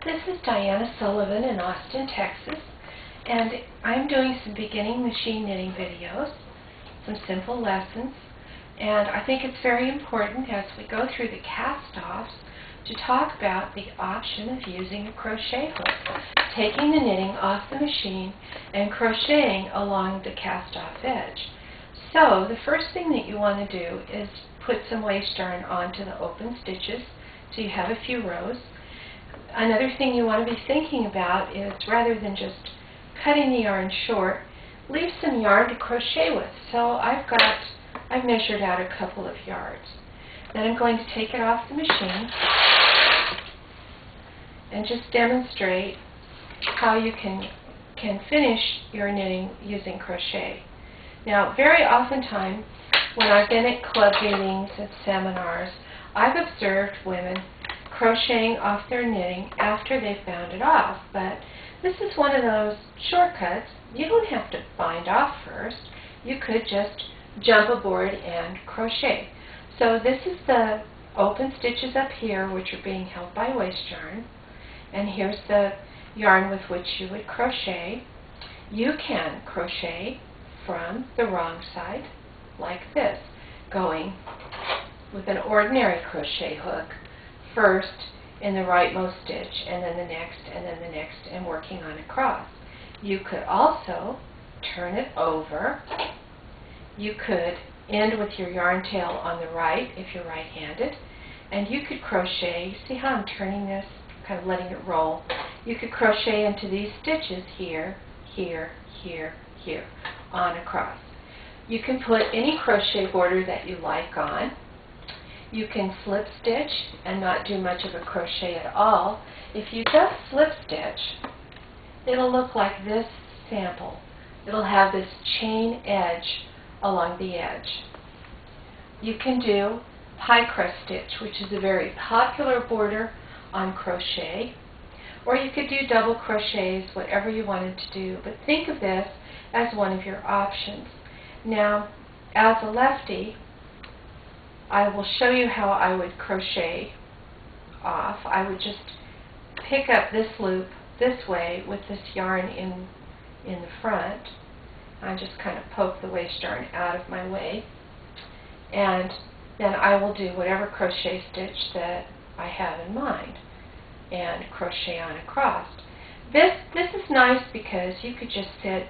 This is Diana Sullivan in Austin, Texas, and I'm doing some beginning machine knitting videos, some simple lessons, and I think it's very important as we go through the cast-offs to talk about the option of using a crochet hook, taking the knitting off the machine and crocheting along the cast-off edge. So the first thing that you want to do is put some waste yarn onto the open stitches so you have a few rows. Another thing you want to be thinking about is, rather than just cutting the yarn short, leave some yarn to crochet with. So I've measured out a couple of yards. Then I'm going to take it off the machine and just demonstrate how you can finish your knitting using crochet. Now, very oftentimes when I've been at club meetings and seminars, I've observed women crocheting off their knitting after they've bound it off, but this is one of those shortcuts. You don't have to bind off first. You could just jump aboard and crochet. So this is the open stitches up here, which are being held by waste yarn, and here's the yarn with which you would crochet. You can crochet from the wrong side like this, going with an ordinary crochet hook first in the rightmost stitch, and then the next, and then the next, and working on a cross. You could also turn it over. You could end with your yarn tail on the right if you're right-handed, and you could crochet. You see how I'm turning this, kind of letting it roll? You could crochet into these stitches here, here, here, here, on a cross. You can put any crochet border that you like on. You can slip stitch and not do much of a crochet at all. If you just slip stitch, it'll look like this sample. It'll have this chain edge along the edge. You can do pie crust stitch, which is a very popular border on crochet, or you could do double crochets, whatever you wanted to do, but think of this as one of your options. Now, as a lefty, I will show you how I would crochet off. I would just pick up this loop this way with this yarn in the front. I just kind of poke the waste yarn out of my way, and then I will do whatever crochet stitch that I have in mind and crochet on across. This is nice because you could just sit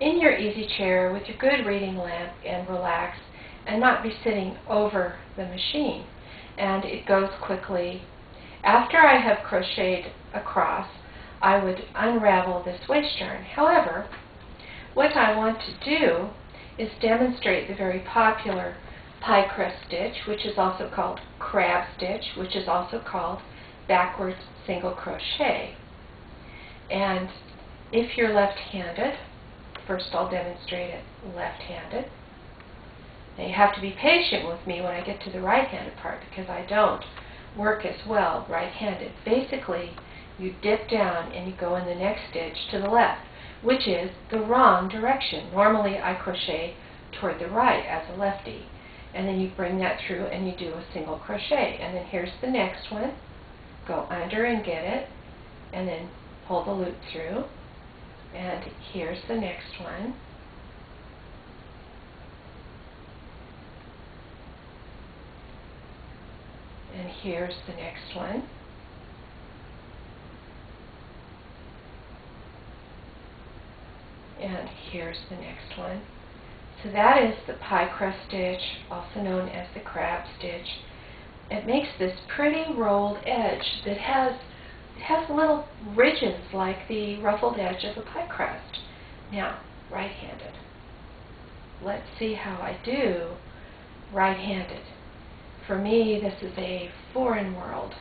in your easy chair with your good reading lamp and relax and not be sitting over the machine, and it goes quickly. After I have crocheted across, I would unravel this waste yarn. However, what I want to do is demonstrate the very popular pie crust stitch, which is also called crab stitch, which is also called backwards single crochet. And if you're left-handed, first I'll demonstrate it left-handed. Now you have to be patient with me when I get to the right-handed part, because I don't work as well right-handed. Basically, you dip down and you go in the next stitch to the left, which is the wrong direction. Normally I crochet toward the right as a lefty, and then you bring that through and you do a single crochet, and then here's the next one. Go under and get it, and then pull the loop through, and here's the next one. And here's the next one. And here's the next one. So that is the pie crust stitch, also known as the crab stitch. It makes this pretty rolled edge that has little ridges like the ruffled edge of a pie crust. Now, right-handed. Let's see how I do right-handed. For me, this is a foreign world.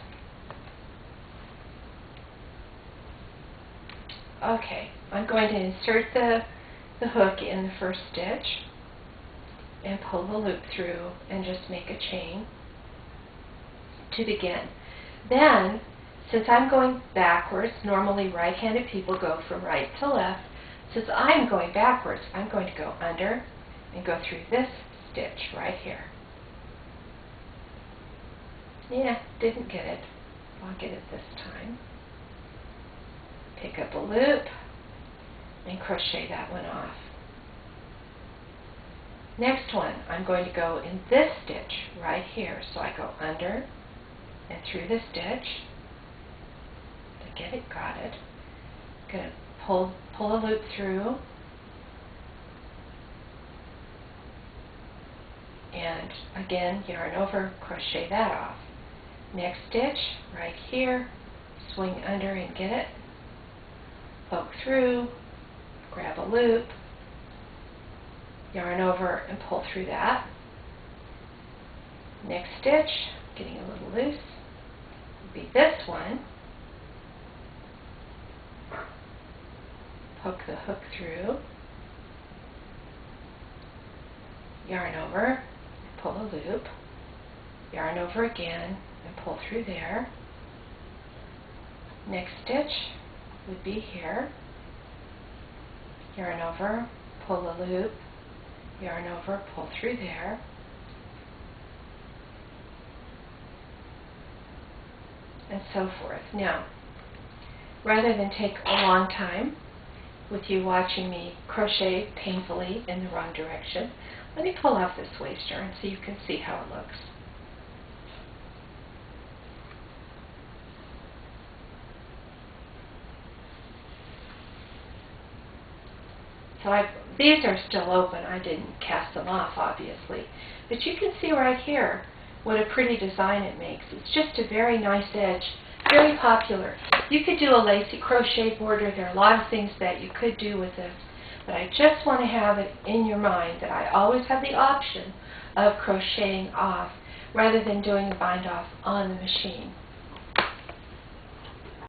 Okay, I'm going to insert the hook in the first stitch and pull the loop through and just make a chain to begin. Then, since I'm going backwards, normally right-handed people go from right to left. Since I'm going backwards, I'm going to go under and go through this stitch right here. Yeah, didn't get it. I'll get it this time. pick up a loop, and crochet that one off. Next one, I'm going to go in this stitch right here. So I go under and through the stitch to get it, got it. I'm going to pull a loop through, and again yarn over, crochet that off. Next stitch right here, swing under and get it, poke through, grab a loop, yarn over and pull through that. Next stitch, getting a little loose, would be this one. Poke the hook through, yarn over, pull a loop, yarn over again and pull through there. Next stitch would be here, yarn over, pull a loop, yarn over, pull through there. And so forth. Now, rather than take a long time with you watching me crochet painfully in the wrong direction, let me pull off this waist yarn so you can see how it looks. So these are still open. I didn't cast them off, obviously. But you can see right here what a pretty design it makes. It's just a very nice edge, very popular. You could do a lacy crochet border. There are a lot of things that you could do with this. But I just want to have it in your mind that I always have the option of crocheting off rather than doing a bind off on the machine.